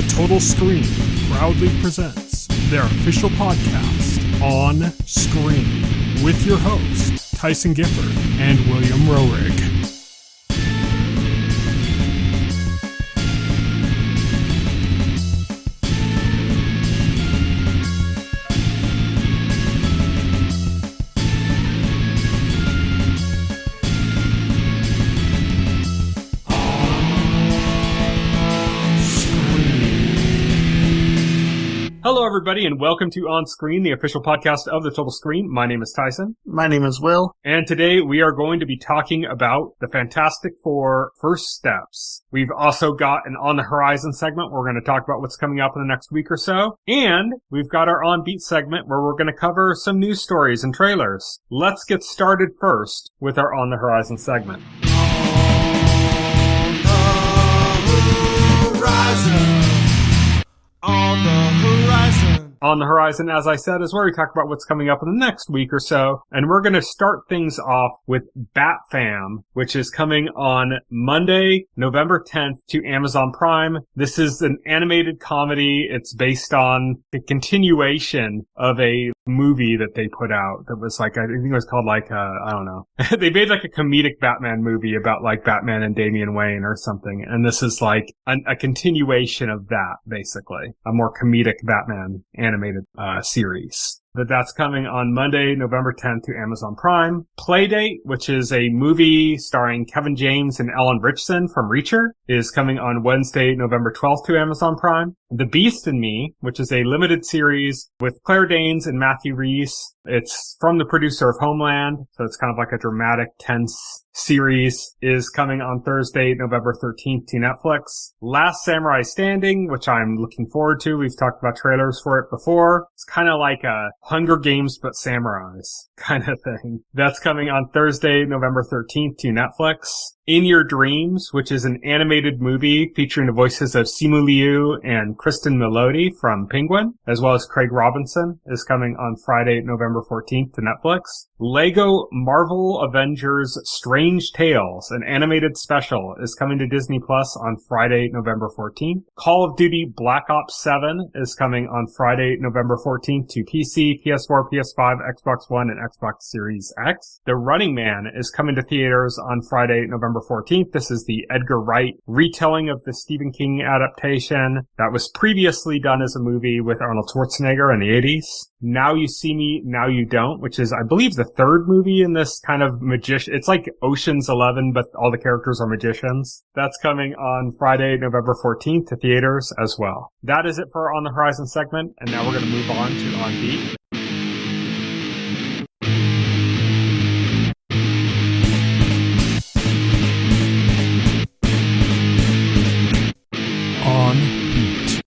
Total Screen proudly presents their official podcast, On Screen, with your hosts, Tyson Gifford and William Rohrig. Hello, everybody, and welcome to On Screen, the official podcast of the Total Screen. My name is Tyson. My name is Will. And today we are going to be talking about the Fantastic Four First Steps. We've also got an On the Horizon segment where we're going to talk about what's coming up in the next week or so. And we've got our On Beat segment where we're going to cover some news stories and trailers. Let's get started first with our On the Horizon segment. On the horizon. On the Horizon, as I said, is where we talk about what's coming up in the next week or so. And we're going to start things off with Bat Fam, which is coming on Monday, November 10th to Amazon Prime. This is an animated comedy. It's based on the continuation of a movie that they put out that was like, I think it was called like, I don't know. They made like a comedic Batman movie about like Batman and Damian Wayne or something. And this is like a continuation of that, basically. A more comedic Batman animated series. That's coming on Monday, November 10th to Amazon Prime. Playdate, which is a movie starring Kevin James and Ellen Richardson from Reacher, is coming on Wednesday, November 12th to Amazon Prime. The Beast in Me, which is a limited series with Claire Danes and Matthew Rhys. It's from the producer of Homeland, so it's kind of like a dramatic, tense series, is coming on Thursday, November 13th to Netflix. Last Samurai Standing, which I'm looking forward to. We've talked about trailers for it before. It's kind of like a Hunger Games but samurais kind of thing. That's coming on Thursday, November 13th to Netflix. In Your Dreams, which is an animated movie featuring the voices of Simu Liu and Kristen Milioti from Penguin, as well as Craig Robinson, is coming on Friday, November 14th to Netflix. Lego Marvel Avengers Strange Tales, an animated special, is coming to Disney Plus on Friday, November 14th. Call of Duty Black Ops 7 is coming on Friday, November 14th to PC, PS4, PS5, Xbox One, and Xbox Series X. The Running Man is coming to theaters on Friday, November 14th. This is the Edgar Wright retelling of the Stephen King adaptation that was previously done as a movie with Arnold Schwarzenegger in the 80s. Now You See Me, Now You Don't, which is, I believe, the third movie in this kind of it's like Ocean's 11, but all the characters are magicians. That's coming on Friday, November 14th to theaters as well. That is it for our On the Horizon segment, and now we're going to move on to On Beat. On Beat.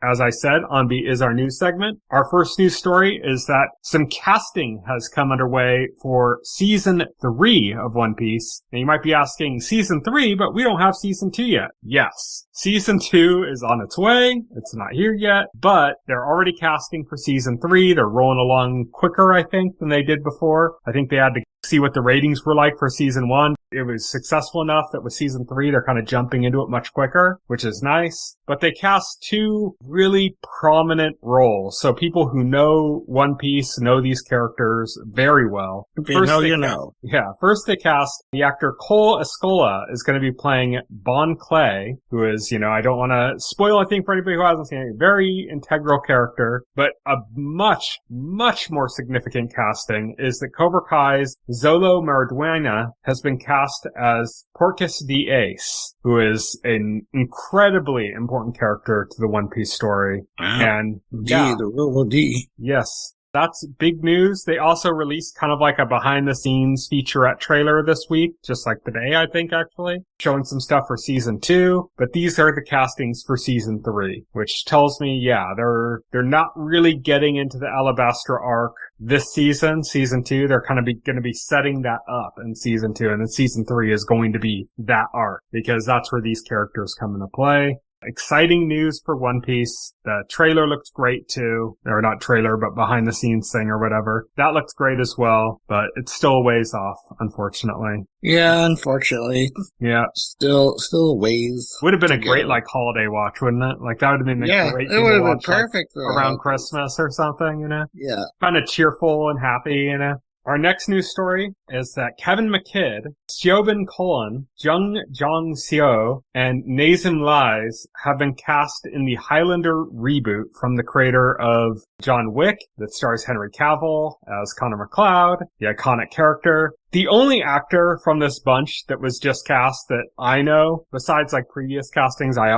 As I said, On Beat is our news segment. Our first news story is that some casting has come underway for Season 3 of One Piece. Now you might be asking, Season 3, but we don't have Season 2 yet. Yes. Season 2 is on its way. It's not here yet, but they're already casting for Season 3. They're rolling along quicker, I think, than they did before. I think they had to see what the ratings were like for Season 1. It was successful enough that with Season 3, they're kind of jumping into it much quicker, which is nice. But they cast two really prominent roles. So people who know One Piece know these characters very well. If you know, you know. Yeah. First they cast the actor Cole Escola is going to be playing Bon Clay, who is, I don't want to spoil anything for anybody who hasn't seen it. Very integral character, but a much, much more significant casting is that Cobra Kai's Xolo Maridueña has been cast as Portgas the Ace, who is an incredibly important character to the One Piece story. Wow. And The real D. Yes. That's big news. They also released kind of like a behind-the-scenes featurette trailer this week, just like today, I think, actually, showing some stuff for Season 2. But these are the castings for Season 3, which tells me, they're not really getting into the Alabastra arc this season. Season 2, they're kind of going to be setting that up in Season 2, and then Season 3 is going to be that arc, because that's where these characters come into play. exciting news for One Piece. The trailer looked great too. Or not trailer, but behind the scenes thing or whatever. That looked great as well, but it's still a ways off, unfortunately. Yeah, unfortunately. Yeah. Still a ways. Would have been a to great, go. like, holiday watch, wouldn't it? Like, that would have been a Yeah, great it thing would to have been watch, like, perfect for around Christmas or something, you know? Yeah. Kind of cheerful and happy, you know? Our next news story is that Kevin McKidd, Siobhan Cullen, Jung Jong Seo, and Nazim Lies have been cast in the Highlander reboot from the creator of John Wick that stars Henry Cavill as Connor McLeod, the iconic character. The only actor from this bunch that was just cast that I know, besides like previous castings, I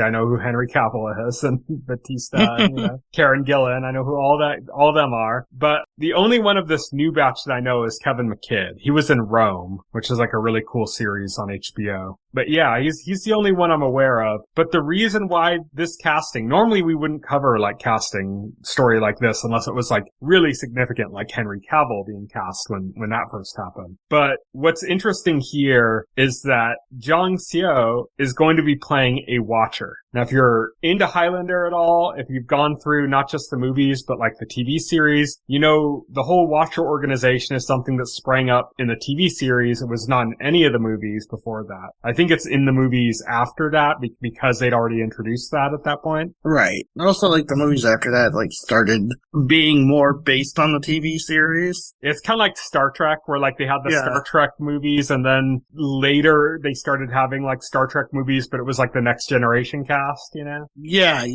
know who Henry Cavill is and Batista and, you know, Karen Gillan. I know who all of them are. But the only one of this new batch that I know is Kevin McKidd. He was in Rome, which is like a really cool series on HBO. But yeah, he's the only one I'm aware of. But the reason why this casting, normally we wouldn't cover like casting story like this unless it was like really significant, like Henry Cavill being cast when that first happened. But what's interesting here is that Jong Seo is going to be playing a Watcher. Now, if you're into Highlander at all, if you've gone through not just the movies, but like the TV series, you know, the whole Watcher organization is something that sprang up in the TV series. It was not in any of the movies before that. I think it's in the movies after that because they'd already introduced that at that point. Right. Also, like, the movies after that, like, started being more based on the TV series. It's kind of like Star Trek, where like they had the Star Trek movies, and then later they started having like Star Trek movies, but it was like the Next Generation cast, you know? Yeah.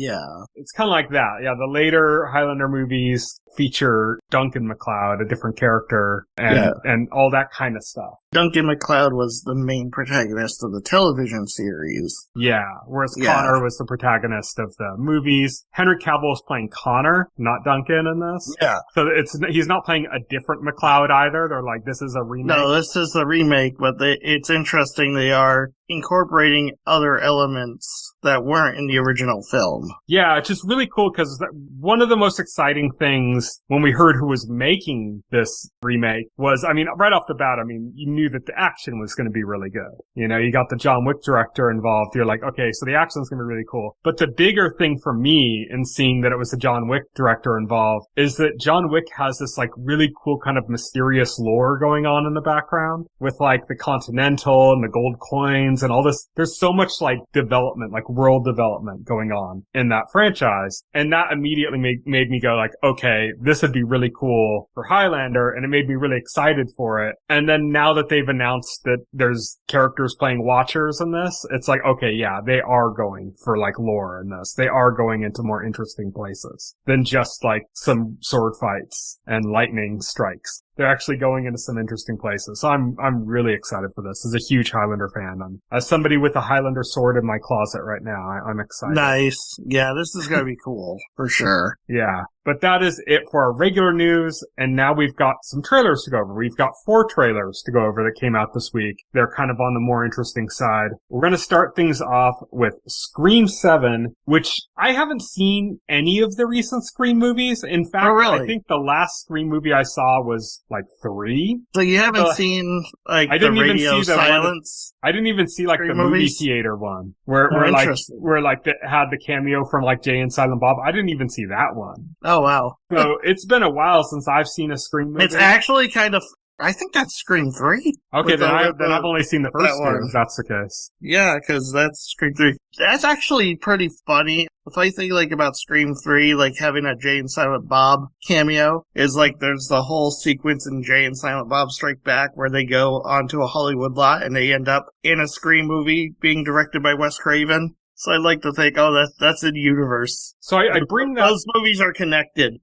It's kind of like that. Yeah, the later Highlander movies feature Duncan MacLeod, a different character, and all that kind of stuff. Duncan MacLeod was the main protagonist of the television series. Yeah, whereas Connor was the protagonist of the movies. Henry Cavill is playing Connor, not Duncan in this. Yeah. So he's not playing a different MacLeod either. They're like, this is a remake. No, this is a remake, but it's interesting they are incorporating other elements that weren't in the original film. Yeah, it's just really cool because one of the most exciting things when we heard who was making this remake was, I mean, right off the bat, I mean, you knew that the action was going to be really good. You know, you got the John Wick director involved. You're like, okay, so the action's going to be really cool. But the bigger thing for me in seeing that it was the John Wick director involved is that John Wick has this like really cool kind of mysterious lore going on in the background with like the Continental and the gold coins and all this. There's so much like development, like world development going on in that franchise. And that immediately made me go like, okay, this would be really cool for Highlander. And it made me really excited for it. And then now that they've announced that there's characters playing Watchers in this, it's like, okay, yeah, they are going for like lore in this. They are going into more interesting places than just like some sword fights and lightning strikes. They're actually going into some interesting places. So I'm really excited for this. As a huge Highlander fan, as somebody with a Highlander sword in my closet right now, I'm excited. Nice. Yeah, this is gonna be cool for sure. Yeah. But that is it for our regular news, and now we've got some trailers to go over. We've got 4 trailers to go over that came out this week. They're kind of on the more interesting side. We're going to start things off with Scream 7, which I haven't seen any of the recent Scream movies. In fact, I think the last Scream movie I saw was like 3. So you haven't seen like the radio silence? I didn't even see like the movie theater one where like that had the cameo from like Jay and Silent Bob. I didn't even see that one. Oh, wow. So it's been a while since I've seen a Scream movie. It's actually kind of, I think that's Scream 3. Okay, then I've only seen the first one, if that's the case. Yeah, because that's Scream 3. That's actually pretty funny. The funny thing, like, about Scream 3, like, having a Jay and Silent Bob cameo is, like, there's the whole sequence in Jay and Silent Bob Strike Back where they go onto a Hollywood lot and they end up in a Scream movie being directed by Wes Craven. So I like to think, oh, that's in universe. So I bring that... Those movies are connected.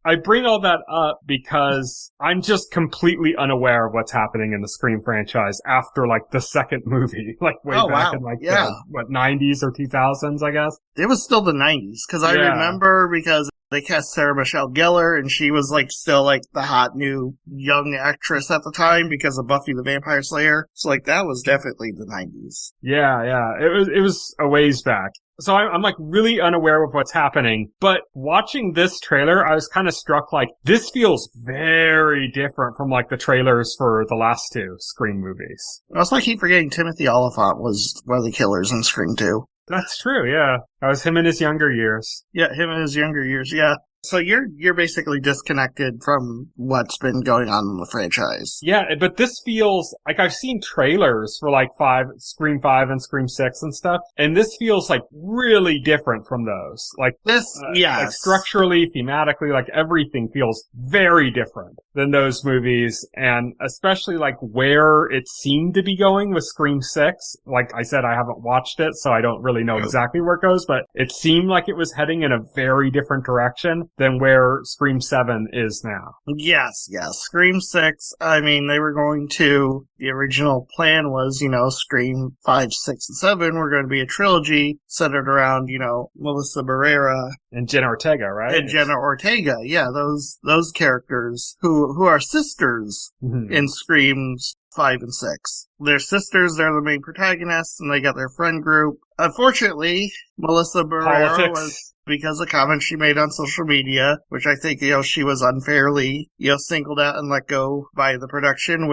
I bring all that up because I'm just completely unaware of what's happening in the Scream franchise after, like, the second movie. Like, way back in, like, the 90s or 2000s, I guess? It was still the 90s, because I remember because they cast Sarah Michelle Gellar, and she was, like, still, like, the hot new young actress at the time because of Buffy the Vampire Slayer. So, like, that was definitely the 90s. Yeah. It was a ways back. So I'm like really unaware of what's happening, but watching this trailer, I was kind of struck like this feels very different from like the trailers for the last 2 Scream movies. Also, I keep forgetting Timothy Olyphant was one of the killers in Scream 2. That's true, yeah. That was him in his younger years. Yeah, him in his younger years, yeah. So you're basically disconnected from what's been going on in the franchise. Yeah, but this feels like I've seen trailers for like Scream 5 and Scream 6 and stuff, and this feels like really different from those. Like This, yes. Like structurally, thematically, like everything feels very different than those movies, and especially like where it seemed to be going with Scream 6. Like I said, I haven't watched it, so I don't really know exactly where it goes, but it seemed like it was heading in a very different direction than where Scream 7 is now. Yes. Scream 6, I mean, they were going to, the original plan was, Scream 5, 6, and 7 were going to be a trilogy centered around, Melissa Barrera. And Jenna Ortega, right? And Jenna Ortega, yeah, those characters who are sisters in Screams 5 and 6. They're sisters, they're the main protagonists, and they got their friend group. Unfortunately, Melissa Barrera was, because of comments she made on social media, which I think, she was unfairly, singled out and let go by the production,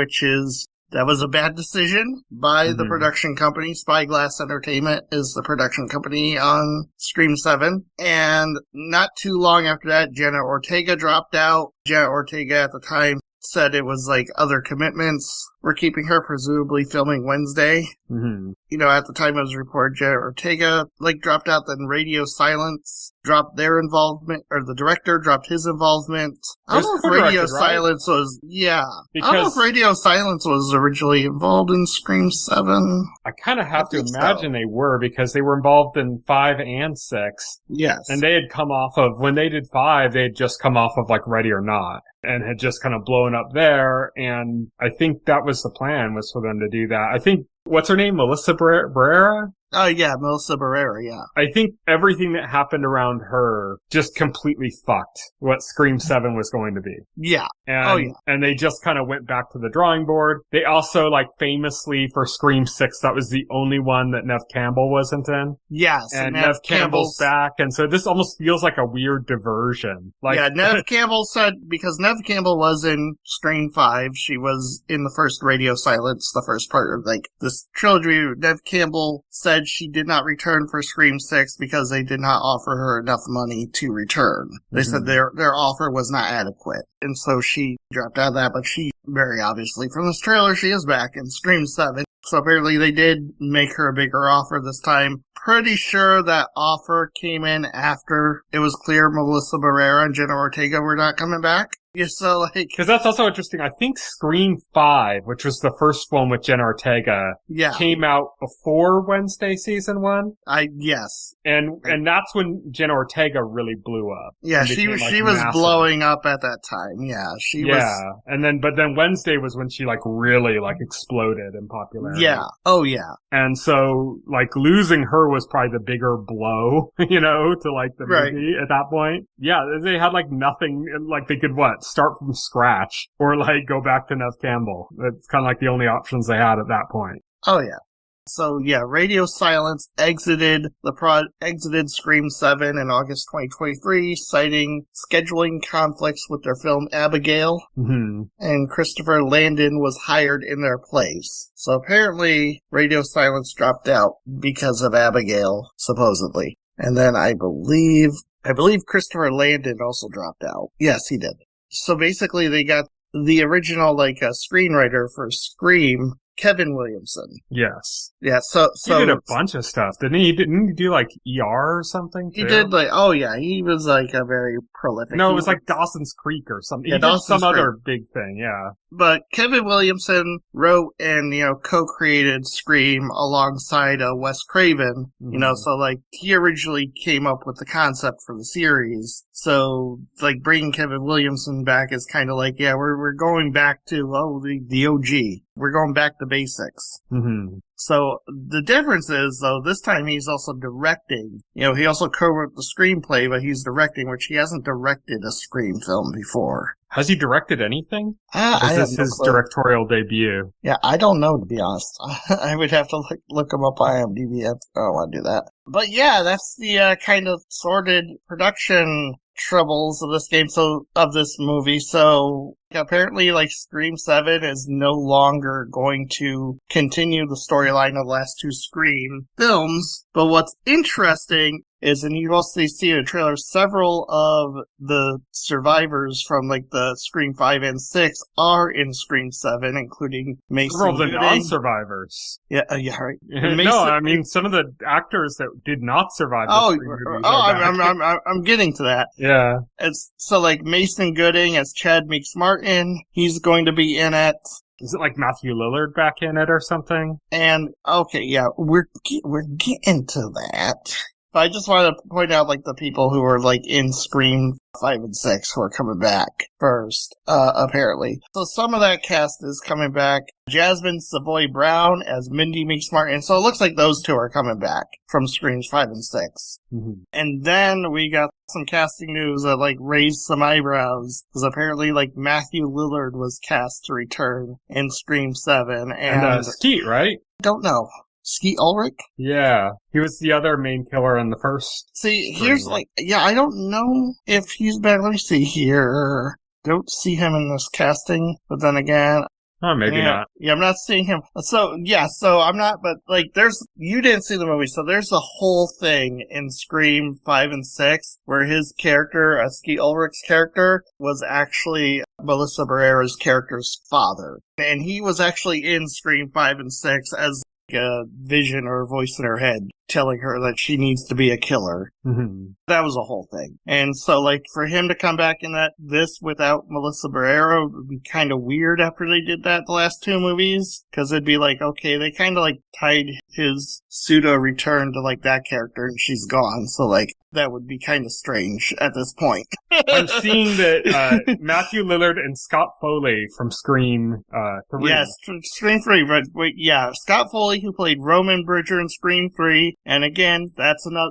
that was a bad decision by the production company. Spyglass Entertainment is the production company on Scream 7. And not too long after that, Jenna Ortega dropped out. Jenna Ortega at the time said it was like other commitments were keeping her, presumably filming Wednesday. At the time it was reported Jenna Ortega dropped out, then Radio Silence dropped their involvement, or the director dropped his involvement. I don't know if Radio Silence was, I don't know if Radio Silence was originally involved in Scream 7. I kind of have to imagine they were, because they were involved in 5 and 6. Yes. And they had come off of, when they did 5, they had just come off of Ready or Not, and had just kind of blown up there, and I think that was the plan, was for them to do that. I think, what's her name? Melissa Barrera? Oh, yeah, Melissa Barrera, yeah. I think everything that happened around her just completely fucked what Scream 7 was going to be. Yeah. And, and they just kind of went back to the drawing board. They also, famously for Scream 6, that was the only one that Neve Campbell wasn't in. Yes. And Neve Campbell's back, and so this almost feels like a weird diversion. Neve Campbell said, because Neve Campbell was in Scream 5, she was in the first Radio Silence, the first part of, this trilogy. Neve Campbell said she did not return for Scream 6 because they did not offer her enough money to return. They said their offer was not adequate. And so she dropped out of that, but she, very obviously from this trailer, she is back in Scream 7. So apparently they did make her a bigger offer this time. Pretty sure that offer came in after it was clear Melissa Barrera and Jenna Ortega were not coming back. Yeah, so because that's also interesting. I think Scream 5, which was the first one with Jenna Ortega, came out before Wednesday season 1. Yes. And that's when Jenna Ortega really blew up. Yeah, she was blowing up at that time. Yeah, she was. Yeah, but then Wednesday was when she really exploded in popularity. Yeah. Oh yeah. And so losing her was probably the bigger blow, to the movie at that point. Yeah, they had nothing, they could start from scratch or go back to Neve Campbell. That's kind of the only options they had at that point. Oh yeah. So yeah, Radio Silence exited Scream 7 in August 2023, citing scheduling conflicts with their film Abigail. And Christopher Landon was hired in their place. So apparently Radio Silence dropped out because of Abigail, supposedly. And then I believe Christopher Landon also dropped out. Yes, he did. So basically they got the original screenwriter for Scream, Kevin Williamson. Yes. Yeah, so he did a bunch of stuff, didn't he? Didn't he do ER or something too? He did he was a very prolific. No, it was Dawson's Creek or something. Yeah, he did some other big thing, yeah. But Kevin Williamson wrote and, co-created Scream alongside Wes Craven, so he originally came up with the concept for the series. So bringing Kevin Williamson back is kind of we're going back to, the OG. We're going back to basics. So the difference is, though, this time he's also directing. He also co-wrote the screenplay, but he's directing, which he hasn't directed a Scream film before. Has he directed anything? Is this his directorial debut? Yeah, I don't know, to be honest. I would have to look him up on IMDb. I don't want to do that. But yeah, that's the kind of sordid production troubles of this movie. So Apparently, like, Scream 7 is no longer going to continue the storyline of the last two Scream films. But what's interesting is, and you also see in the trailer, several of the survivors from, like, the Scream 5 and 6 are in Scream 7, including Mason Several of the Gooding. non-survivors. Yeah, right. No, I mean, some of the actors that did not survive the Scream movies are back. I'm getting to that. Yeah. So, like, Mason Gooding as Chad Meeks Martin, he's going to be in it. Is it like Matthew Lillard back in it or something? And, okay, yeah, we're getting to that. But I just wanted to point out, like, the people who were, like, in Scream 5 and 6 who are coming back first, apparently. So some of that cast is coming back. Jasmine Savoy Brown as Mindy Meeks Martin. So it looks like those two are coming back from Screams 5 and 6. Mm-hmm. And then we got some casting news that, like, raised some eyebrows. Because apparently, like, Matthew Lillard was cast to return in Scream 7. And Skeet, right? Don't know. Skeet Ulrich? Yeah. He was the other main killer in the first. See, here's I don't know if he's back. Let me see here. Don't see him in this casting, but then again, Oh, maybe not. Yeah, I'm not seeing him. So I'm not, but, like, you didn't see the movie, so there's a whole thing in Scream 5 and 6 where his character, Skeet Ulrich's character, was actually Melissa Barrera's character's father. And he was actually in Scream 5 and 6 as a vision or a voice in her head telling her that she needs to be a killer. Mm-hmm. That was a whole thing. And so, like, for him to come back in this without Melissa Barrera would be kind of weird after they did that the last two movies. Because it'd be like, okay, they kind of, like, tied his pseudo return to, like, that character and she's gone. So, like, that would be kind of strange at this point. I'm seeing that Matthew Lillard and Scott Foley from Scream 3. Yes, Scream 3. But wait, yeah, Scott Foley, who played Roman Bridger in Scream 3. And again,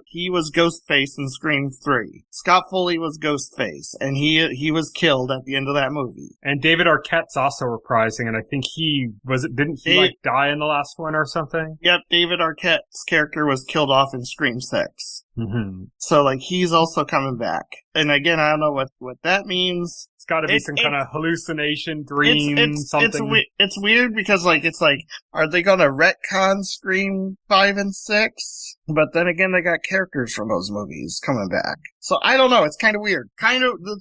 he was Ghostface in Scream 3. Scott Foley was Ghostface, and he was killed at the end of that movie. And David Arquette's also reprising, and I think didn't he die in the last one or something? Yep, David Arquette's character was killed off in Scream 6. Mm-hmm. So, like, he's also coming back. And again, I don't know what that means. It's gotta be some kind of hallucination, dream, something. It's weird because, like, it's like, are they gonna retcon Scream 5 and 6? But then again, they got characters from those movies coming back. So I don't know, it's kind of weird.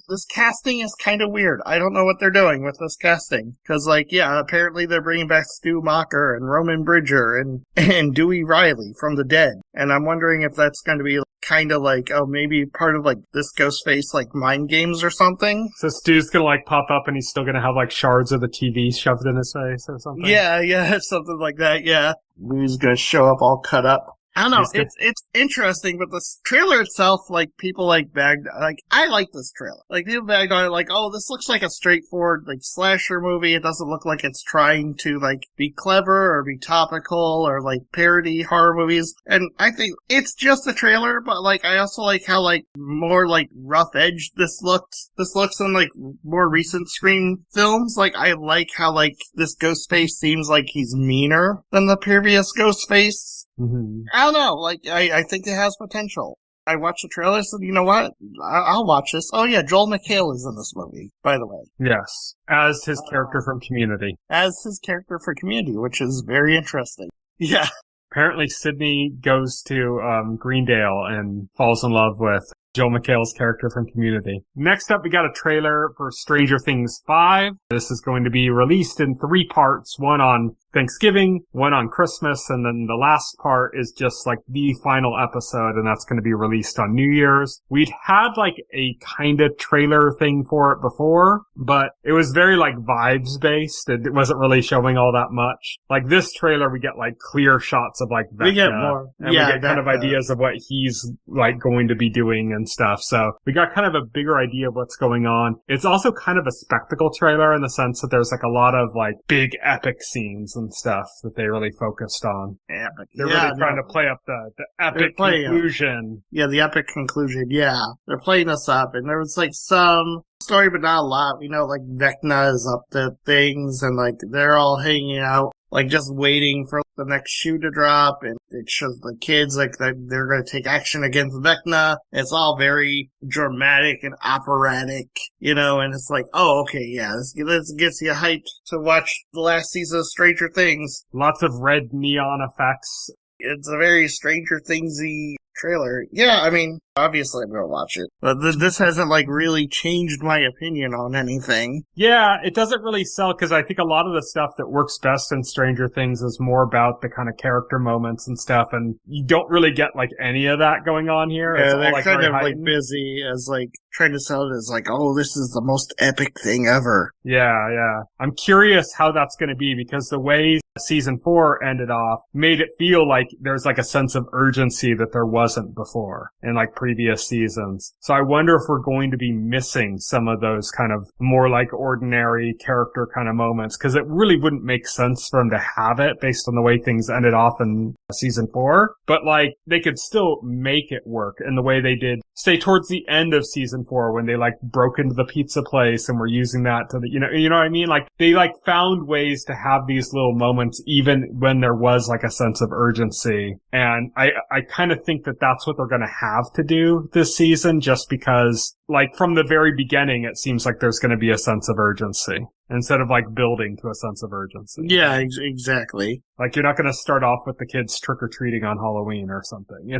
This casting is kind of weird. I don't know what they're doing with this casting. Cause, like, yeah, apparently they're bringing back Stu Macher and Roman Bridger and Dewey Riley from the dead. And I'm wondering if that's going to be kind of like, oh, maybe part of, like, this Ghostface, like, mind games or something. So Stu's gonna, like, pop up and he's still gonna have, like, shards of the TV shoved in his face or something? Yeah, something like that, yeah. He's gonna show up all cut up. I don't know, it's interesting, but the trailer itself, like, people, like, bagged, like, I like this trailer. Like, people bagged on it, like, oh, this looks like a straightforward, like, slasher movie. It doesn't look like it's trying to, like, be clever or be topical or, like, parody horror movies. And I think it's just a trailer, but, like, I also like how, like, more, like, rough edged this looks. This looks in, like, more recent Scream films. Like, I like how, like, this Ghostface seems like he's meaner than the previous Ghostface. Mm-hmm. I don't know, like, I think it has potential. I watched the trailer and said, you know what? I'll watch this. Oh yeah, Joel McHale is in this movie, by the way. Yes, as his character from Community. As his character for Community, which is very interesting. Yeah. Apparently Sydney goes to Greendale and falls in love with Joel McHale's character from Community. Next up, we got a trailer for Stranger Things 5. This is going to be released in 3 parts, one on Thanksgiving, one on Christmas, and then the last part is just like the final episode, and that's going to be released on New Year's. We'd had like a kind of trailer thing for it before, but it was very like vibes based. It wasn't really showing all that much. Like this trailer, we get like clear shots of like Vecna, we get more, and we get kind of ideas of what he's like going to be doing and stuff. So we got kind of a bigger idea of what's going on. It's also kind of a spectacle trailer in the sense that there's like a lot of like big epic scenes and stuff that they really focused on. Epic. They're really trying to play up the epic conclusion. Yeah, the epic conclusion. Yeah. They're playing this up, and there was like some story, but not a lot. We know like Vecna is up to things, and like they're all hanging out like just waiting for the next shoe to drop, and it shows the kids like they're going to take action against Vecna. It's all very dramatic and operatic, and it's like, oh, okay, yeah, this gets you hyped to watch the last season of Stranger Things. Lots of red neon effects. It's a very Stranger Thingsy trailer. Yeah, I mean, obviously I'm gonna watch it. But this hasn't, really changed my opinion on anything. Yeah, it doesn't really sell, because I think a lot of the stuff that works best in Stranger Things is more about the kind of character moments and stuff, and you don't really get, any of that going on here. Yeah, it's they're all, kind of, heightened. busy as, trying to sell it as, oh, this is the most epic thing ever. Yeah. I'm curious how that's gonna be, because the way season 4 ended off made it feel like there's, a sense of urgency that there wasn't before in, previous seasons. So I wonder if we're going to be missing some of those kind of more ordinary character kind of moments, because it really wouldn't make sense for them to have it based on the way things ended off in season 4. But they could still make it work in the way they did, say, towards the end of season 4, when they broke into the pizza place and were using that to the, you know what I mean? They found ways to have these little moments even when there was a sense of urgency. And I kind of think that that's what they're going to have to do this season, just because from the very beginning, it seems like there's going to be a sense of urgency instead of building to a sense of urgency. Yeah, exactly. You're not going to start off with the kids trick-or-treating on Halloween or something,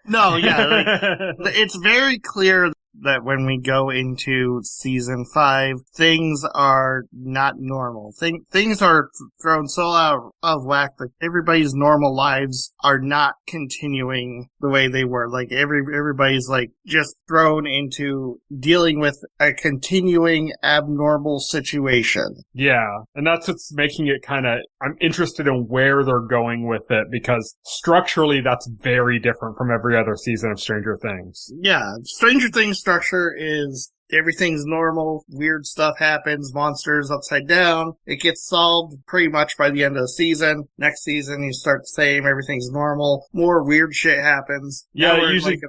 No, yeah, it's very clear that when we go into season 5, things are not normal. Things are thrown so out of whack that everybody's normal lives are not continuing the way they were. Everybody's just thrown into dealing with a continuing abnormal situation. Yeah, and that's what's making it I'm interested in where they're going with it, because structurally that's very different from every other season of Stranger Things. Yeah, Stranger Things structure is everything's normal, weird stuff happens, monsters upside down. It gets solved pretty much by the end of the season. Next season, you start the same, everything's normal. More weird shit happens. Yeah, now usually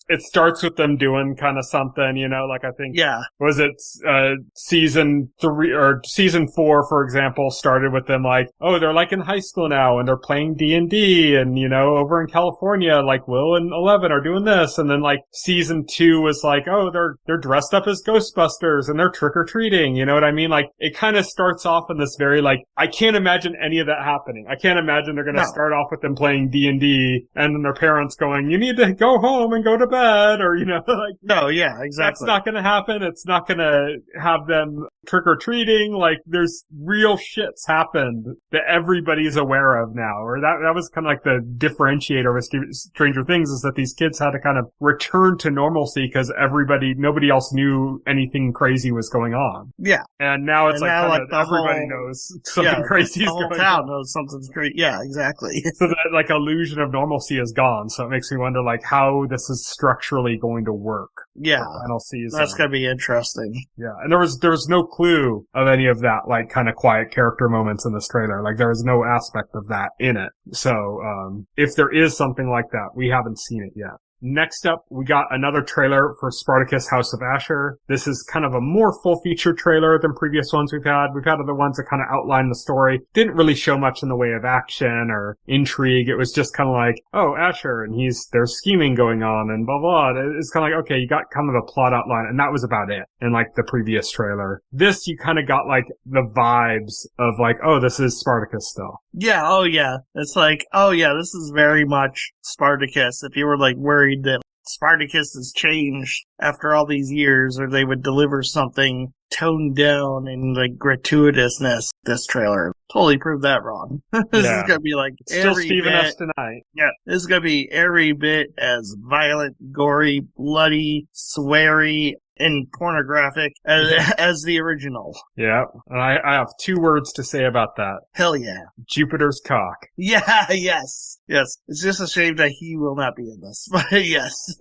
it starts with them doing kind of something, I think. Yeah. Was it season 3 or season 4, for example, started with them they're in high school now and they're playing D&D and, over in California, Will and 11 are doing this. And then season 2 was they're dressed up as Ghostbusters and they're trick-or-treating, you know what I mean? It kind of starts off in this very, I can't imagine any of that happening. I can't imagine they're going to start off with them playing D&D and then their parents going, you need to go home and go to bed, or, No, yeah, exactly. That's not going to happen. It's not going to have them trick-or-treating. There's real shits happened that everybody's aware of now, or that was kind of the differentiator with Stranger Things, is that these kids had to kind of return to normalcy because nobody else knew anything crazy was going on. Yeah. And now it's everybody whole, knows something crazy is going on. The whole town knows something's crazy. Yeah, exactly. So that illusion of normalcy is gone. So it makes me wonder how this is structurally going to work. Yeah. Final season. That's going to be interesting. Yeah. And there was no clue of any of that kind of quiet character moments in this trailer. There was no aspect of that in it. So if there is something like that, we haven't seen it yet. Next up, we got another trailer for Spartacus House of Asher. This is kind of a more full-feature trailer than previous ones we've had. We've had other ones that kind of outline the story. Didn't really show much in the way of action or intrigue. It was just kind of oh, Asher, and there's scheming going on and blah, blah. It's kind of okay, you got kind of a plot outline, and that was about it in the previous trailer. This, you kind of got the vibes of oh, this is Spartacus still. Yeah, oh yeah. It's oh yeah, this is very much Spartacus. If you were worried that Spartacus has changed after all these years, or they would deliver something toned down in gratuitousness, this trailer totally proved that wrong. This is gonna be still Steven S. tonight. Yeah, this is gonna be every bit as violent, gory, bloody, sweary, and pornographic as the original. Yeah, and I have 2 words to say about that. Hell yeah. Jupiter's cock. Yeah, yes. It's just a shame that he will not be in this, but yes.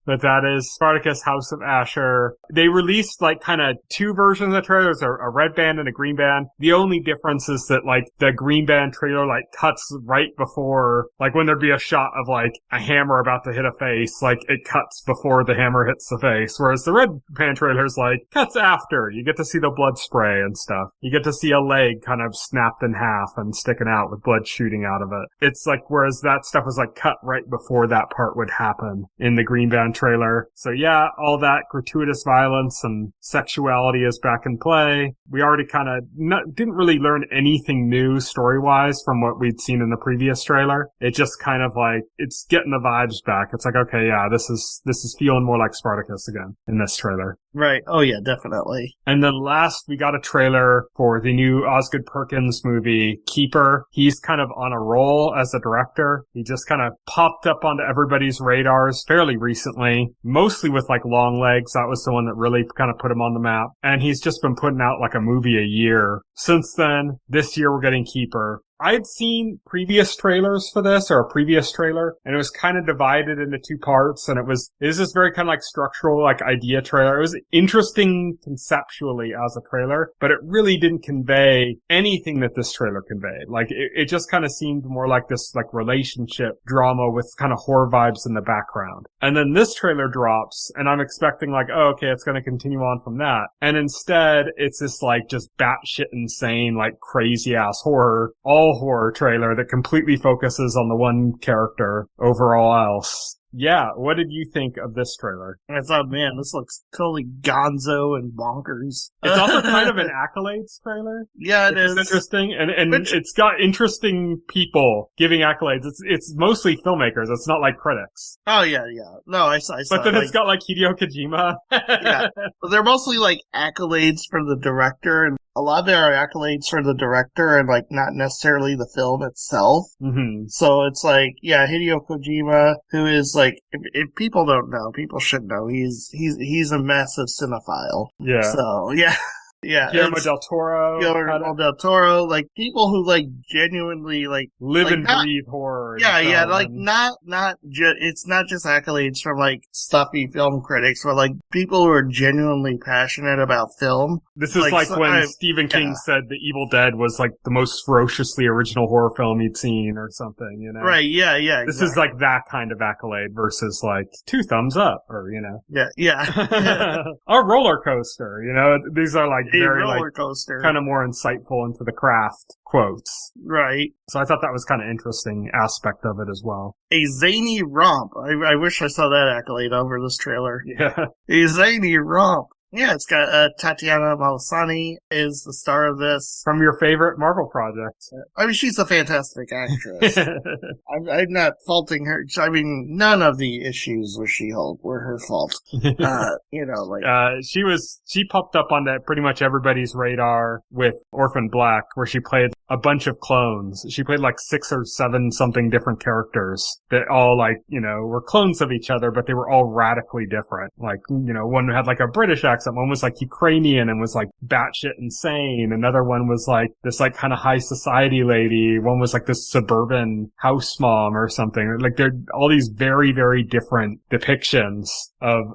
But that is Spartacus House of Asher. They released like kind of two versions of the trailers, a red band and a green band. The only difference is that like the green band trailer like cuts right before, like when there'd be a shot of like a hammer about to hit a face, like it cuts before the hammer hits the face. Whereas the red band trailer's like cuts after. You get to see the blood spray and stuff. You get to see a leg kind of snapped in half and sticking out with blood shooting out of it. It's like, whereas that stuff was like cut right before that part would happen in the green band trailer. So yeah, all that gratuitous violence and sexuality is back in play. We already kind of didn't really learn anything new story-wise from what we'd seen in the previous trailer. It just kind of like, it's getting the vibes back. It's like, okay, yeah, this is feeling more like Spartacus again in this trailer. Right. Oh yeah, definitely. And then last, we got a trailer for the new Osgood Perkins movie, Keeper. He's kind of on a roll as a director. He just kind of popped up onto everybody's radars fairly recently, mostly with like Long Legs. That was the one that really kind of put him on the map. And he's just been putting out like a movie a year. Since then, this year we're getting Keeper. I'd seen previous trailers for this, or a previous trailer, and it was kind of divided into two parts, and it was this very kind of like structural, like idea trailer. It was interesting conceptually as a trailer, but it really didn't convey anything that this trailer conveyed. Like, it just kind of seemed more like this, like, relationship drama with kind of horror vibes in the background. And then this trailer drops, and I'm expecting like, oh, okay, it's gonna continue on from that. And instead, it's this like, just batshit insane, like, crazy-ass horror, all horror trailer that completely focuses on the one character over all else. Yeah, what did you think of this trailer? I thought, man, this looks totally gonzo and bonkers. It's also kind of an accolades trailer. Yeah, it is. It's interesting, and it's got interesting people giving accolades. It's mostly filmmakers. It's not like critics. Oh, yeah. No, I saw. But then it's got like Hideo Kojima. Yeah, but they're mostly like accolades for the director, and a lot of them are accolades for the director and like not necessarily the film itself. Mm-hmm. So it's like, yeah, Hideo Kojima, who is like, if people don't know, people should know. He's a massive cinephile. Yeah. So yeah. Yeah, Guillermo del Toro, like people who like genuinely like live like and breathe horror. Yeah, like it's not just accolades from like stuffy film critics, but like people who are genuinely passionate about film. This is like when Stephen King said The Evil Dead was like the most ferociously original horror film he'd seen or something, you know? Right, yeah. This is like that kind of accolade versus like 2 thumbs up or, you know. Yeah. A roller coaster, you know? These are like very roller coaster. Kind of more insightful into the craft quotes. Right. So I thought that was kind of interesting aspect of it as well. A zany romp. I wish I saw that accolade over this trailer. Yeah. A zany romp. Yeah, it's got Tatiana Maslany is the star of this. From your favorite Marvel project. I mean, she's a fantastic actress. I'm not faulting her. I mean, none of the issues with She-Hulk were her fault. You know, like... she popped up on that pretty much everybody's radar with Orphan Black, where she played a bunch of clones. She played like 6 or 7 something different characters that all like, you know, were clones of each other, but they were all radically different. Like, you know, one had like a British accent. One was like Ukrainian and was like batshit insane. Another one was like this like kind of high society lady. One was like this suburban house mom or something. Like they're all these very, very different depictions of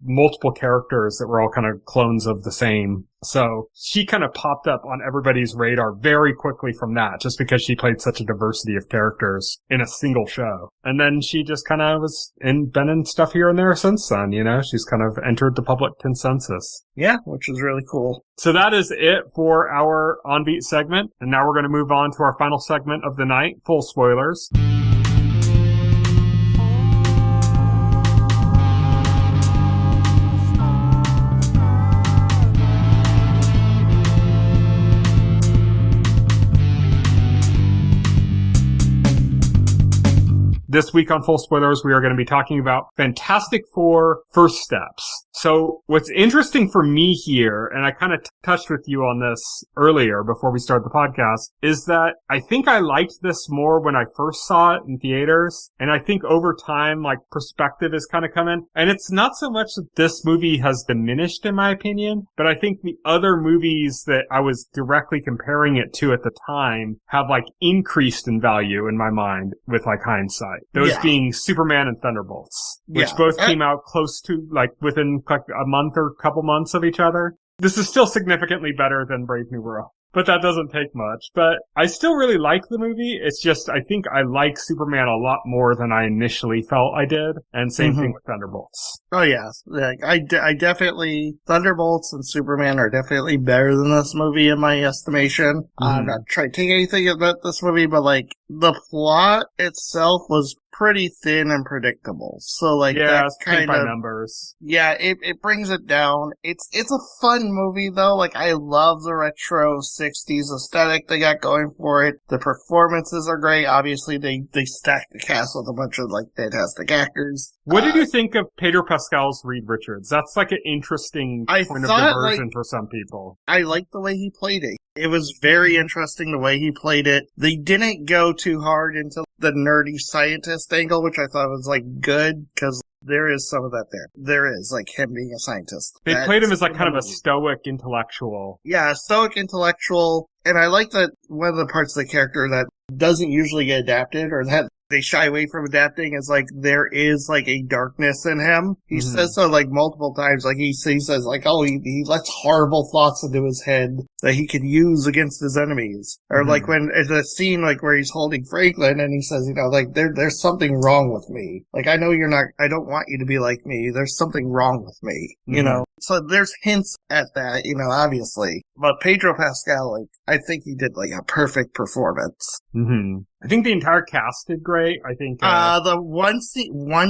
multiple characters that were all kind of clones of the same. So she kind of popped up on everybody's radar very quickly from that, just because she played such a diversity of characters in a single show. And then she just kind of been in stuff here and there since then, you know? She's kind of entered the public consensus. Yeah, which is really cool. So that is it for our On Beat segment. And now we're going to move on to our final segment of the night, full spoilers. This week on Full Spoilers, we are going to be talking about Fantastic Four First Steps. So what's interesting for me here, and I kind of touched with you on this earlier before we started the podcast, is that I think I liked this more when I first saw it in theaters. And I think over time, like, perspective has kind of come in. And it's not so much that this movie has diminished, in my opinion, but I think the other movies that I was directly comparing it to at the time have, like, increased in value in my mind with, like, hindsight. right? Those being Superman and Thunderbolts, which both came out close to, like, within like a month or couple months of each other. This is still significantly better than Brave New World. But that doesn't take much. But I still really like the movie. It's just, I think I like Superman a lot more than I initially felt I did. And same thing with Thunderbolts. Oh, yeah. Like, I definitely, Thunderbolts and Superman are definitely better than this movie in my estimation. I'm not trying to take anything about this movie, but, like, the plot itself was pretty thin and predictable. So, like, that's kind of numbers. Yeah, it brings it down. It's a fun movie though. Like, I love the retro 60s aesthetic they got going for it. The performances are great. Obviously, they stacked the cast with a bunch of, like, fantastic actors. What did you think of Pedro Pascal's Reed Richards? That's like an interesting point of diversion for some people. I liked the way he played it. It was very interesting the way he played it. They didn't go too hard into the nerdy scientist angle, which I thought was, like, good, because there is some of that there. There is, like, him being a scientist. They played him as, like, kind of a stoic intellectual. Yeah, a stoic intellectual. And I like that one of the parts of the character that doesn't usually get adapted, or that they shy away from adapting, is, like, there is, like, a darkness in him. He says so, like, multiple times. Like, he says, like, oh, he lets horrible thoughts into his head that he could use against his enemies. Or, like, when it's a scene, like, where he's holding Franklin and he says, you know, like, there's something wrong with me. Like, I know I don't want you to be like me. There's something wrong with me, you know? So there's hints at that, you know, obviously. But Pedro Pascal, like, I think he did, like, a perfect performance. I think the entire cast did great. I think the one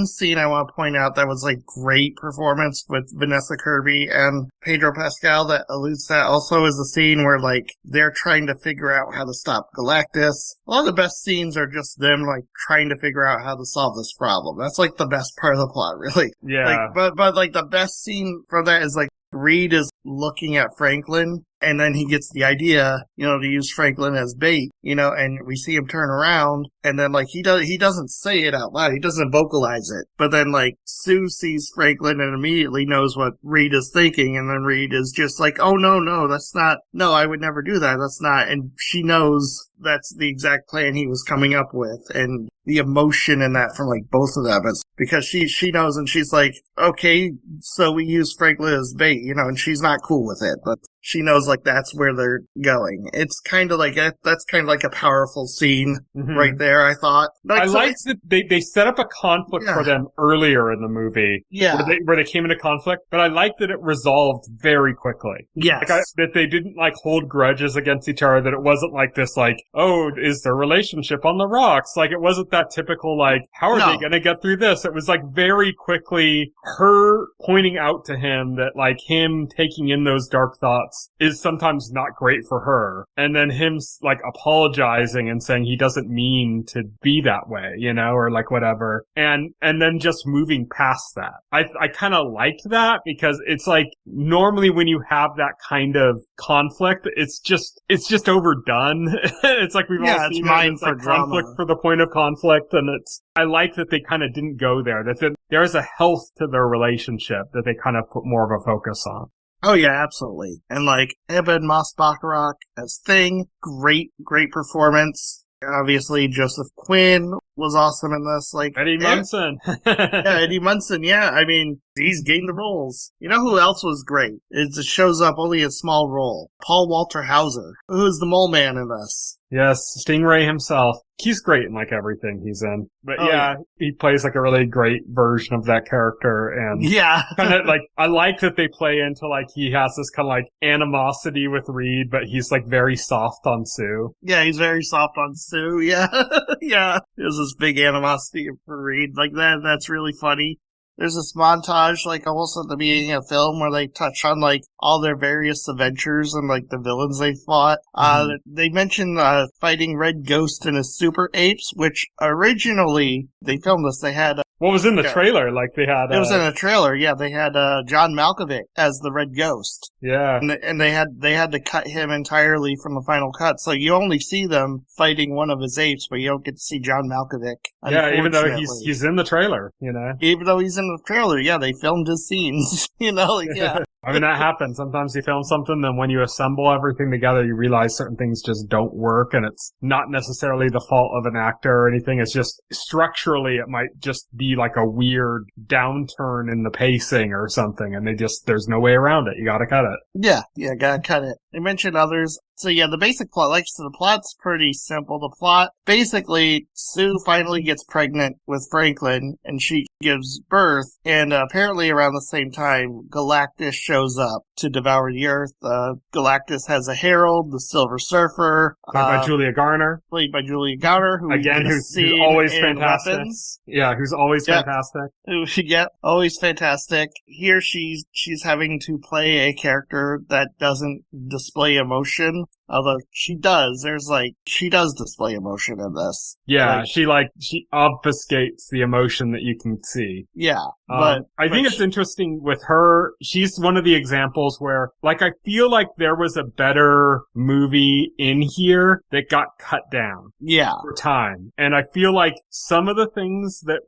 scene I want to point out that was, like, great performance with Vanessa Kirby and Pedro Pascal that alludes to that also is the scene where, like, they're trying to figure out how to stop Galactus. A lot of the best scenes are just them, like, trying to figure out how to solve this problem. That's, like, the best part of the plot, really. Yeah. Like, but like, the best scene from that is, like, Reed is looking at Franklin, and then he gets the idea, you know, to use Franklin as bait, you know, and we see him turn around, and then, like, he doesn't say it out loud, he doesn't vocalize it, but then, like, Sue sees Franklin and immediately knows what Reed is thinking, and then Reed is just like, oh, no, that's not, no, I would never do that, that's not, and she knows that's the exact plan he was coming up with, and the emotion in that from, like, both of them is because she knows, and she's like, okay, so we use Franklin as bait, you know, and she's not cool with it, but she knows, like, that's where they're going. It's kind of like, that's kind of like a powerful scene right there, I thought. Like, I liked that they set up a conflict for them earlier in the movie. Yeah. Where they came into conflict, but I liked that it resolved very quickly. Yes. Like that they didn't, like, hold grudges against each other, that it wasn't like this, like, oh, is their relationship on the rocks? Like, it wasn't that typical, like, how are they gonna get through this? It was, like, very quickly her pointing out to him that, like, him taking in those dark thoughts is sometimes not great for her. And then him, like, apologizing and saying he doesn't mean to be that way, you know, or, like, whatever. And then just moving past that. I kind of liked that because it's like, normally when you have that kind of conflict, it's just overdone. It's like we've all seen it. It's like conflict for the point of conflict. And I like that they kind of didn't go there. That there's a health to their relationship that they kind of put more of a focus on. Oh yeah, absolutely. And, like, Eben Moss-Bachrach as Thing, great performance. Obviously, Joseph Quinn was awesome in this. Like, Eddie Munson. Eddie Munson, yeah. I mean, he's gained the roles. You know who else was great? It just shows up only a small role. Paul Walter Hauser, who's the mole man in this. Yes, Stingray himself. He's great in, like, everything he's in. But he plays, like, a really great version of that character. And kind of, like, I like that they play into, like, he has this kind of, like, animosity with Reed, but he's, like, very soft on Sue. Yeah, he's very soft on Sue, yeah. Yeah. There's this big animosity for Reed. Like, that's really funny. There's this montage, like, almost at the beginning of the film where they touch on, like, all their various adventures and, like, the villains they fought. They mentioned fighting Red Ghost and his super apes, which originally, they filmed this, they had... What was in the trailer? Like, they had... It was in a trailer, yeah. They had John Malkovich as the Red Ghost. Yeah. And they had to cut him entirely from the final cut. So you only see them fighting one of his apes, but you don't get to see John Malkovich. Yeah, even though he's in the trailer, you know? Even though he's in the trailer, yeah, they filmed his scenes, you know? Like, yeah. I mean, that happens. Sometimes you film something, then when you assemble everything together, you realize certain things just don't work, and it's not necessarily the fault of an actor or anything. It's just structurally, it might just be like a weird downturn in the pacing or something, and there's no way around it. You gotta cut it. Yeah, gotta cut it. They mentioned others. So yeah, the basic plot, the plot's pretty simple. The plot, basically, Sue finally gets pregnant with Franklin, and she gives birth, and apparently around the same time, Galactus shows up to devour the Earth. Galactus has a herald, the Silver Surfer. Played by Julia Garner. Played by Julia Garner, who's always fantastic. Weapons. Yeah, who's always fantastic. Yeah, always fantastic. Here she's having to play a character that doesn't display emotion. Although she does display emotion in this. Yeah, she obfuscates the emotion that you can see. Yeah, I think it's interesting with her. She's one of the examples where, I feel like there was a better movie in here that got cut down. Yeah. For time. And I feel like some of the things that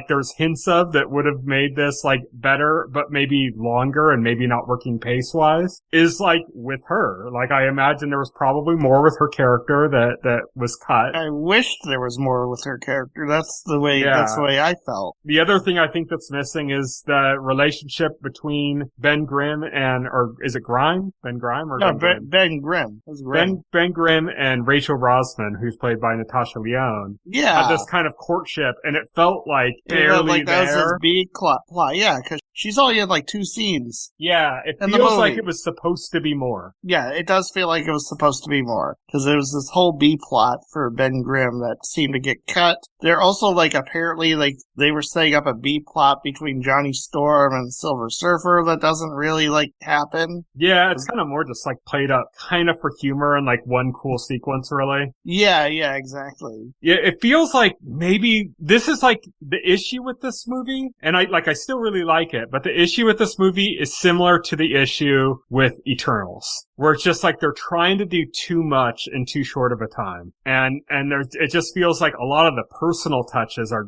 there's hints of that would have made this, better, but maybe longer and maybe not working pace-wise, is, with her. I imagine there was probably more with her character that was cut. I wished there was more with her character. That's the way I felt. The other thing I think that's missing is the relationship between Ben Grimm or is it Grime? Ben Grime or no, Ben Grimm? Ben Grimm. Ben Grimm and Rachel Brosnan, who's played by Natasha Lyonne. Yeah. Had this kind of courtship, and it felt like barely that there. was this big plot. Yeah, because she's only in 2 scenes. Yeah, it feels like it was supposed to be more. Yeah, it does feel like it was supposed to be more. Because there was this whole B plot for Ben Grimm that seemed to get cut. They're also, apparently, they were setting up a B plot between Johnny Storm and Silver Surfer that doesn't really, happen. Yeah, it's kind of more just, played up kind of for humor and, one cool sequence, really. Yeah, exactly. Yeah, it feels like maybe this is, the issue with this movie, and I still really like it, but the issue with this movie is similar to the issue with Eternals, where it's just they're trying to do too much in too short of a time. And it just feels like a lot of the personal touches are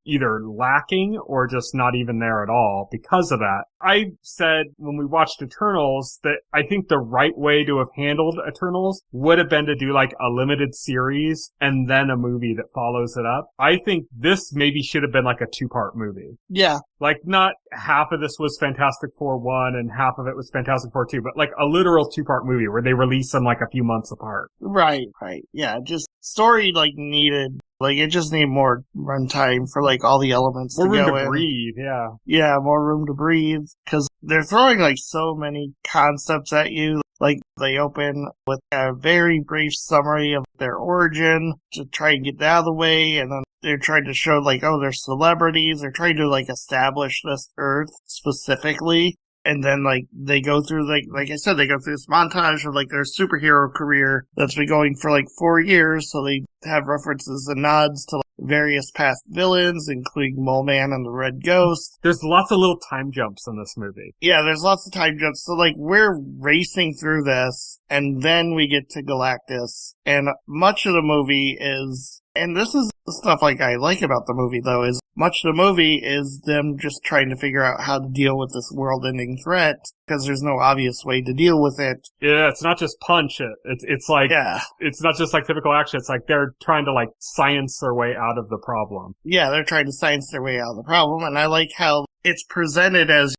either lacking or just not even there at all because of that. I said when we watched Eternals that I think the right way to have handled Eternals would have been to do a limited series and then a movie that follows it up. I think this maybe should have been a 2-part movie. Yeah. Not half of this was Fantastic Four 1 and half of it was Fantastic Four 2, but a literal 2-part movie where they release them a few months apart. Right. Yeah, just story needed. It just needed more runtime for all the elements more to go in. More room to breathe, yeah. Yeah, more room to breathe. Because they're throwing so many concepts at you. They open with a very brief summary of their origin to try and get that out of the way, and then they're trying to show they're celebrities. They're trying to establish this Earth specifically. And then, they go through, like I said, they go through this montage of, their superhero career that's been going for, 4 years. So they have references and nods to, various past villains, including Mole Man and the Red Ghost. There's lots of little time jumps in this movie. Yeah, there's lots of time jumps. So, we're racing through this, and then we get to Galactus. And much of the movie is... And this is the stuff I like about the movie, though, is much of the movie is them just trying to figure out how to deal with this world-ending threat, because there's no obvious way to deal with it. Yeah, it's not just punch it. It's not just typical action. It's they're trying to science their way out of the problem. Yeah, they're trying to science their way out of the problem, and I like how it's presented as,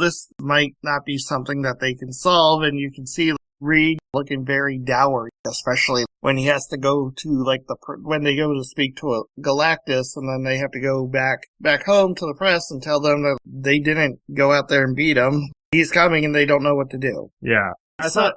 this might not be something that they can solve, and you can see Reed looking very dour, especially when he has to go to when they go to speak to a Galactus, and then they have to go back home to the press and tell them that they didn't go out there and beat him. He's coming and they don't know what to do. Yeah. So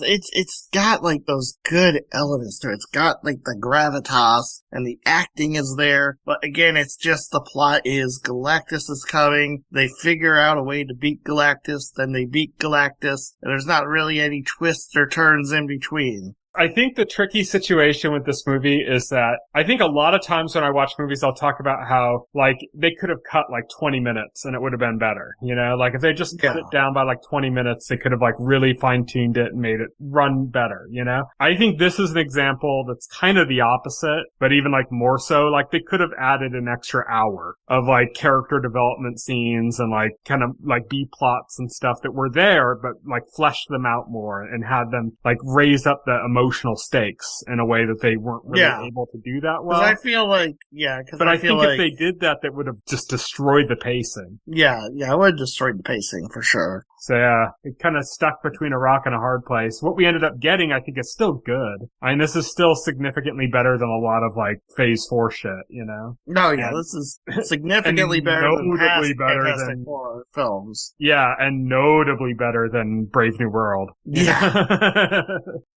it's got those good elements to it. It's got the gravitas and the acting is there. But again, it's just the plot is Galactus is coming. They figure out a way to beat Galactus. Then they beat Galactus. And there's not really any twists or turns in between. I think the tricky situation with this movie is that I think a lot of times when I watch movies, I'll talk about how, like, they could have cut, like, 20 minutes and it would have been better, you know? Like, if they just cut it down by, like, 20 minutes, they could have, like, really fine-tuned it and made it run better, you know? I think this is an example that's kind of the opposite, but even, like, more so. Like, they could have added an extra hour of, like, character development scenes and, like, kind of, like, B-plots and stuff that were there, but, like, fleshed them out more and had them, like, raise up the emotional stakes in a way that they weren't really able to do that well. I feel like, but I think if they did that, that would have just destroyed the pacing. Yeah, it would have destroyed the pacing for sure. So yeah, it kind of stuck between a rock and a hard place. What we ended up getting, I think, is still good. I mean, this is still significantly better than a lot of, like, Phase 4 shit, you know? No, yeah, this is significantly better than past Fantastic Four films. Yeah, and notably better than Brave New World. Yeah.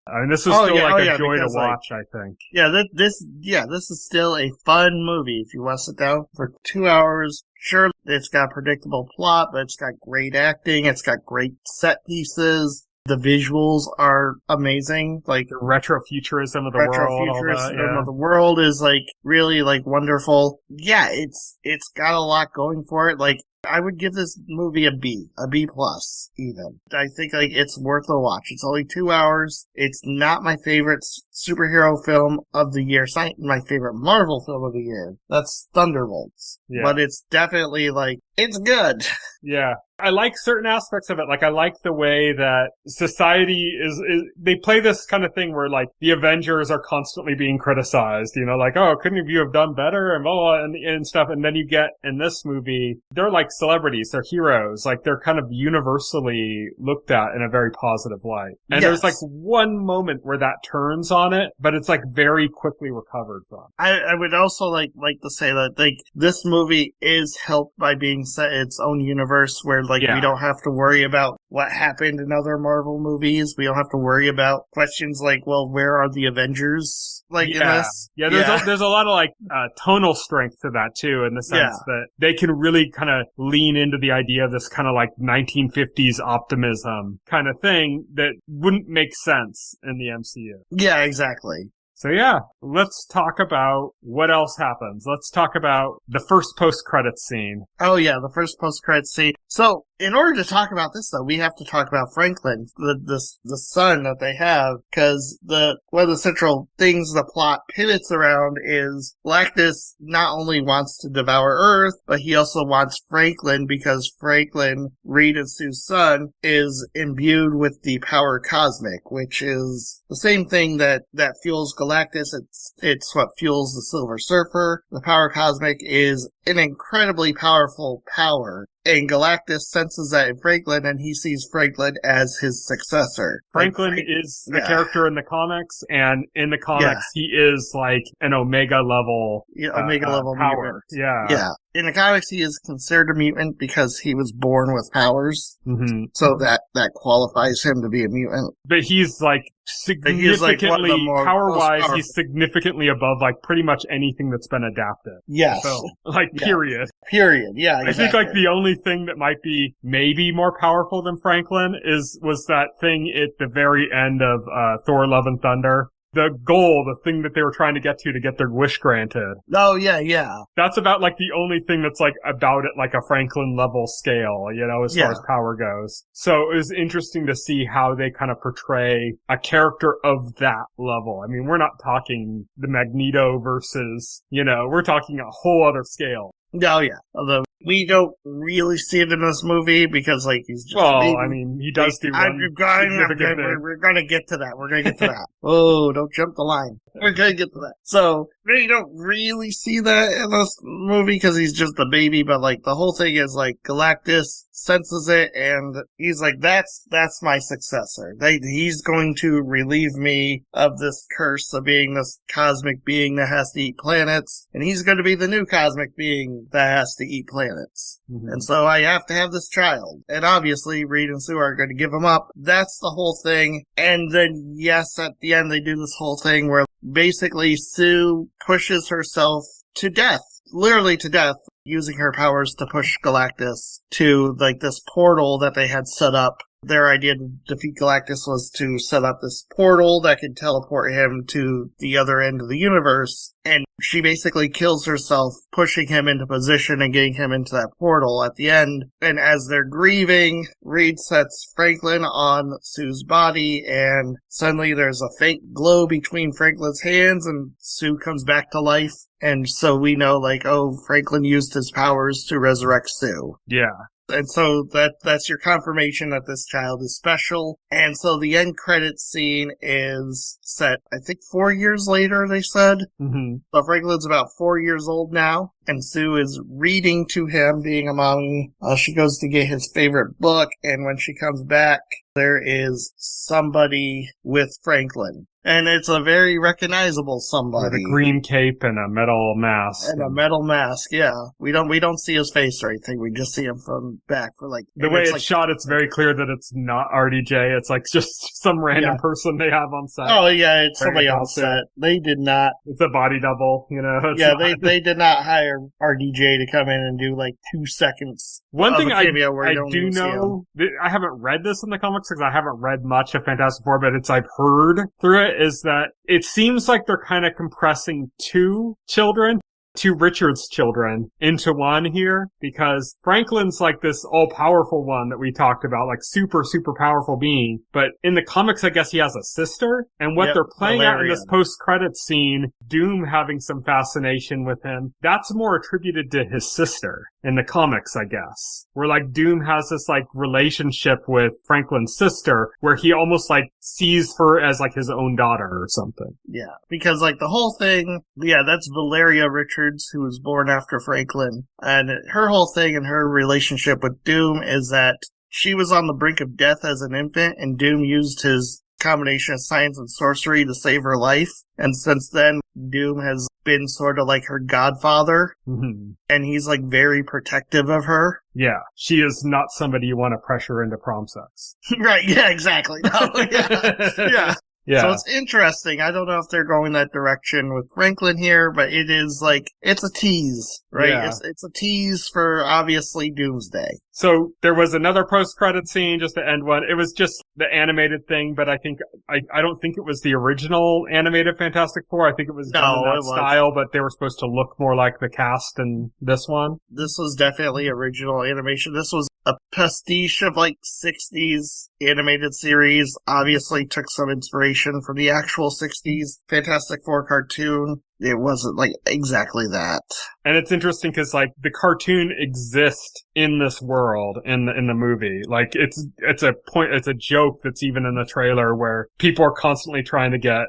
I mean, this was still a joy to watch, I think. Yeah, this is still a fun movie if you want to sit down for 2 hours. Sure, it's got a predictable plot, but it's got great acting, it's got great set pieces. The visuals are amazing, like the retrofuturism of the world. Retrofuturism of the world is like really like wonderful. Yeah, it's got a lot going for it. Like, I would give this movie a B plus, even. I think, like, it's worth a watch. It's only 2 hours. It's not my favorite superhero film of the year. It's not my favorite Marvel film of the year. That's Thunderbolts. Yeah. But it's definitely, like, it's good. Yeah. I like certain aspects of it. Like, I like the way that society is they play this kind of thing where, like, the Avengers are constantly being criticized, you know, like, oh, couldn't you have done better and blah, blah, and stuff. And then you get in this movie, they're like celebrities, they're heroes, like they're kind of universally looked at in a very positive light. And there's like one moment where that turns on it, but it's like very quickly recovered from. I would also like to say that, like, this movie is helped by being set in its own universe where, like, we don't have to worry about what happened in other Marvel movies. We don't have to worry about questions like, well, where are the Avengers, like, in this? Yeah, there's a lot of, like, tonal strength to that, too, in the sense that they can really kind of lean into the idea of this kind of, like, 1950s optimism kind of thing that wouldn't make sense in the MCU. Yeah, exactly. So yeah, let's talk about what else happens. Let's talk about the first post-credits scene. Oh yeah, the first post-credits scene. So, in order to talk about this, though, we have to talk about Franklin, the son that they have, because one of the central things the plot pivots around is Galactus not only wants to devour Earth, but he also wants Franklin because Franklin, Reed and Sue's son, is imbued with the power cosmic, which is the same thing that fuels Galactus. It's what fuels the Silver Surfer. The power cosmic is an incredibly powerful power. And Galactus senses that in Franklin, and he sees Franklin as his successor. Franklin is the character in the comics, and in the comics, he is like an Omega level, level power. Mutant. Yeah. In the comics, he is considered a mutant because he was born with powers. Mm-hmm. So that qualifies him to be a mutant. But he's like significantly, power-wise, he's significantly above like pretty much anything that's been adapted. Yes. So, like, period. Period, yeah, exactly. I think like the only thing that might be maybe more powerful than Franklin was that thing at the very end of Thor: Love and Thunder. The goal, the thing that they were trying to get their wish granted. Oh, yeah. That's about, like, the only thing that's, like, about it, like, a Franklin-level scale, you know, as far as power goes. So it was interesting to see how they kind of portray a character of that level. I mean, we're not talking the Magneto versus, you know, we're talking a whole other scale. Oh, yeah. Although we don't really see it in this movie because, like, he's just... Well, I mean, he does do one significant thing. We're going to get to that. Oh, don't jump the line. We're going to get to that. So, you don't really see that in this movie because he's just a baby, but, like, the whole thing is, like, Galactus senses it, and he's like, that's my successor. He's going to relieve me of this curse of being this cosmic being that has to eat planets, and he's going to be the new cosmic being that has to eat planets. Mm-hmm. And so I have to have this child. And obviously, Reed and Sue are going to give him up. That's the whole thing. And then, yes, at the end, they do this whole thing where basically Sue pushes herself to death, literally to death, using her powers to push Galactus to, like, this portal that they had set up their idea to defeat Galactus was to set up this portal that could teleport him to the other end of the universe. And she basically kills herself, pushing him into position and getting him into that portal at the end. And as they're grieving, Reed sets Franklin on Sue's body, and suddenly there's a faint glow between Franklin's hands, and Sue comes back to life. And so we know, like, oh, Franklin used his powers to resurrect Sue. Yeah. And so that's your confirmation that this child is special. And so the end credits scene is set, I think, 4 years later, they said. Mm-hmm. So Franklin's about 4 years old now, and Sue is reading to him, being a mommy. She goes to get his favorite book, and when she comes back, there is somebody with Franklin. And it's a very recognizable somebody. With a green cape and a metal mask. And a metal mask, yeah. We don't see his face or anything. We just see him from back for like... The way it's like, shot, it's very clear that it's not RDJ. It's like just some random person they have on set. Oh, yeah, it's somebody on set. They did not... It's a body double, you know? They did not hire RDJ to come in and do like 2 seconds. One thing I do know, I haven't read this in the comics because I haven't read much of Fantastic Four, but I've heard through it, is that it seems like they're kind of compressing two Richards children into one here, because Franklin's like this all-powerful one that we talked about, like super, super powerful being. But in the comics, I guess he has a sister. And what they're playing out in this post-credits scene, Doom having some fascination with him, that's more attributed to his sister in the comics, I guess. Where like Doom has this like relationship with Franklin's sister, where he almost like sees her as like his own daughter or something. Yeah, because like the whole thing, that's Valeria Richards, who was born after Franklin. And her whole thing and her relationship with Doom is that she was on the brink of death as an infant, and Doom used his combination of science and sorcery to save her life. And since then, Doom has been sort of like her godfather. Mm-hmm. And he's like very protective of her. Yeah, she is not somebody you want to pressure into prom sex. Right, yeah, exactly. No, yeah. Yeah. So it's interesting. I don't know if they're going that direction with Franklin here, but it is like, it's a tease, right? Yeah. It's a tease for obviously Doomsday. So there was another post-credit scene just to end one. It was just the animated thing, but I don't think it was the original animated Fantastic Four. I think it was done in that style, but they were supposed to look more like the cast in this one. This was definitely original animation. This was a pastiche of like 60s animated series. Obviously took some inspiration from the actual 60s Fantastic Four cartoon. It wasn't like exactly that. And it's interesting because like the cartoon exists in this world in the movie. Like it's a joke that's even in the trailer where people are constantly trying to get,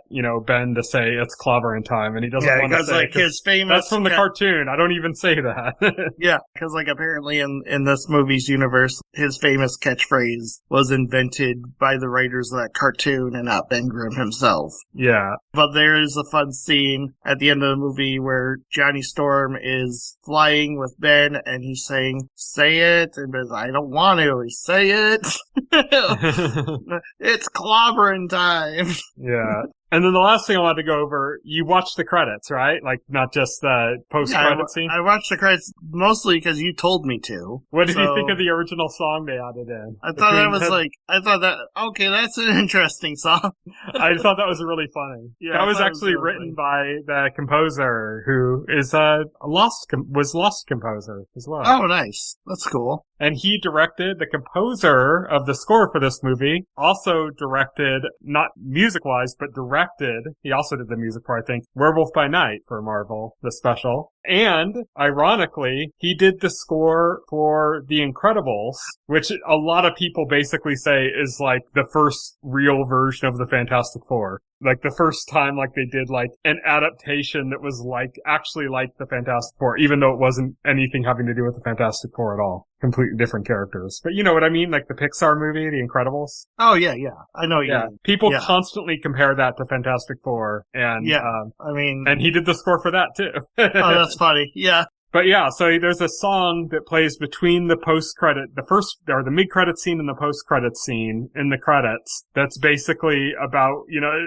Ben to say it's clobbering time, and he doesn't want to say like his famous, that's from the cartoon. I don't even say that. Yeah, because like apparently in this movie's universe, his famous catchphrase was invented by the writers of that cartoon and not Ben Grimm himself. Yeah. But there is a fun scene at the end of the movie where Johnny Storm is flying with Ben and he's saying, "Say it," and Ben's, "I don't want to." He say it. It's clobbering time. Yeah. And then the last thing I wanted to go over, you watched the credits, right? Like, not just the post-credit scene? I watched the credits mostly because you told me to. What did you think of the original song they added in? I thought okay, that's an interesting song. I thought that was really funny. Yeah, that was actually written by the composer who is was Lost composer as well. Oh, nice. That's cool. And he directed, the composer of the score for this movie, also directed, not music-wise, but he also did the music for, I think, Werewolf by Night for Marvel, the special. And, ironically, he did the score for The Incredibles, which a lot of people basically say is like the first real version of the Fantastic Four. Like the first time like they did like an adaptation that was like actually like the Fantastic Four, even though it wasn't anything having to do with the Fantastic Four at all. Completely different characters. But you know what I mean? Like the Pixar movie, The Incredibles. Oh yeah. I know you mean. People constantly compare that to Fantastic Four, and and he did the score for that too. Oh, that's funny. Yeah. But yeah, so there's a song that plays between the mid-credit scene and the post-credit scene in the credits that's basically about,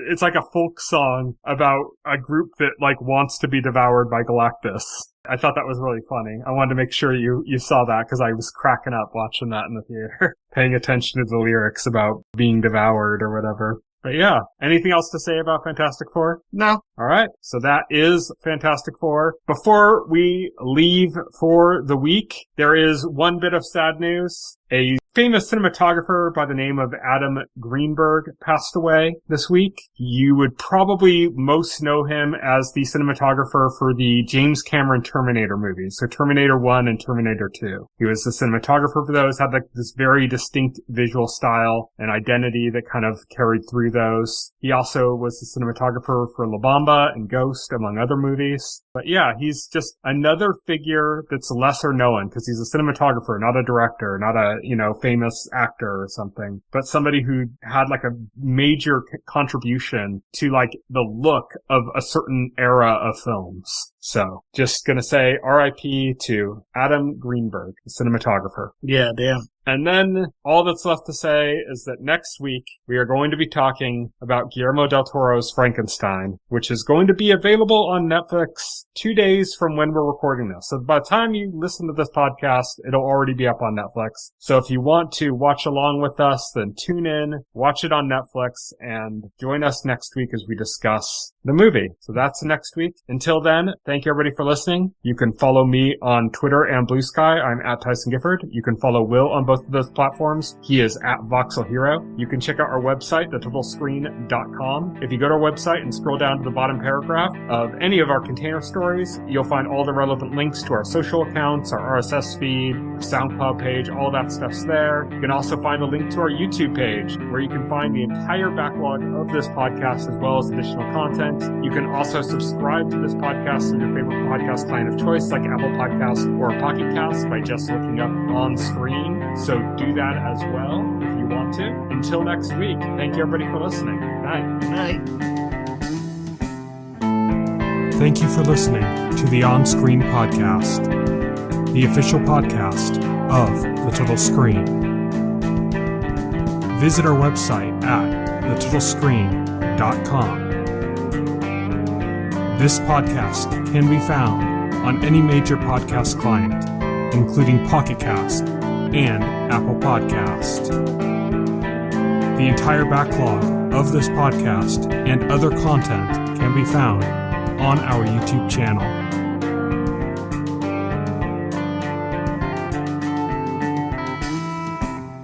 it's like a folk song about a group that like wants to be devoured by Galactus. I thought that was really funny. I wanted to make sure you saw that because I was cracking up watching that in the theater, paying attention to the lyrics about being devoured or whatever. But yeah, anything else to say about Fantastic Four? No. All right, so that is Fantastic Four. Before we leave for the week, there is one bit of sad news. A famous cinematographer by the name of Adam Greenberg passed away this week. You would probably most know him as the cinematographer for the James Cameron Terminator movies, so Terminator 1 and Terminator 2. He was the cinematographer for those, had like this very distinct visual style and identity that kind of carried through those. He also was the cinematographer for La Bamba and Ghost, among other movies. But yeah, he's just another figure that's lesser known because he's a cinematographer, not a director, not a, famous actor or something, but somebody who had like a major contribution to like the look of a certain era of films. So just gonna say RIP to Adam Greenberg, the cinematographer. Yeah, damn. And then all that's left to say is that next week we are going to be talking about Guillermo del Toro's Frankenstein, which is going to be available on Netflix 2 days from when we're recording this. So by the time you listen to this podcast, it'll already be up on Netflix. So if you want to watch along with us, then tune in, watch it on Netflix, and join us next week as we discuss the movie. So that's next week. Until then, thank you everybody for listening. You can follow me on Twitter and Blue Sky. I'm at Tyson Gifford. You can follow Will on both of those platforms. He is at Voxel Hero. You can check out our website, thetotalscreen.com. If you go to our website and scroll down to the bottom paragraph of any of our container stories, you'll find all the relevant links to our social accounts, our RSS feed, our SoundCloud page, all that stuff's there. You can also find a link to our YouTube page where you can find the entire backlog of this podcast as well as additional content. You can also subscribe to this podcast through your favorite podcast client of choice like Apple Podcasts or Pocket Casts by just looking up OnScreen. So do that as well if you want to. Until next week, thank you everybody for listening. Night. Night. Thank you for listening to the OnScreen podcast, the official podcast of The Total Screen. Visit our website at thetotalscreen.com. This podcast can be found on any major podcast client, including Pocket Cast and Apple Podcast. The entire backlog of this podcast and other content can be found on our YouTube channel.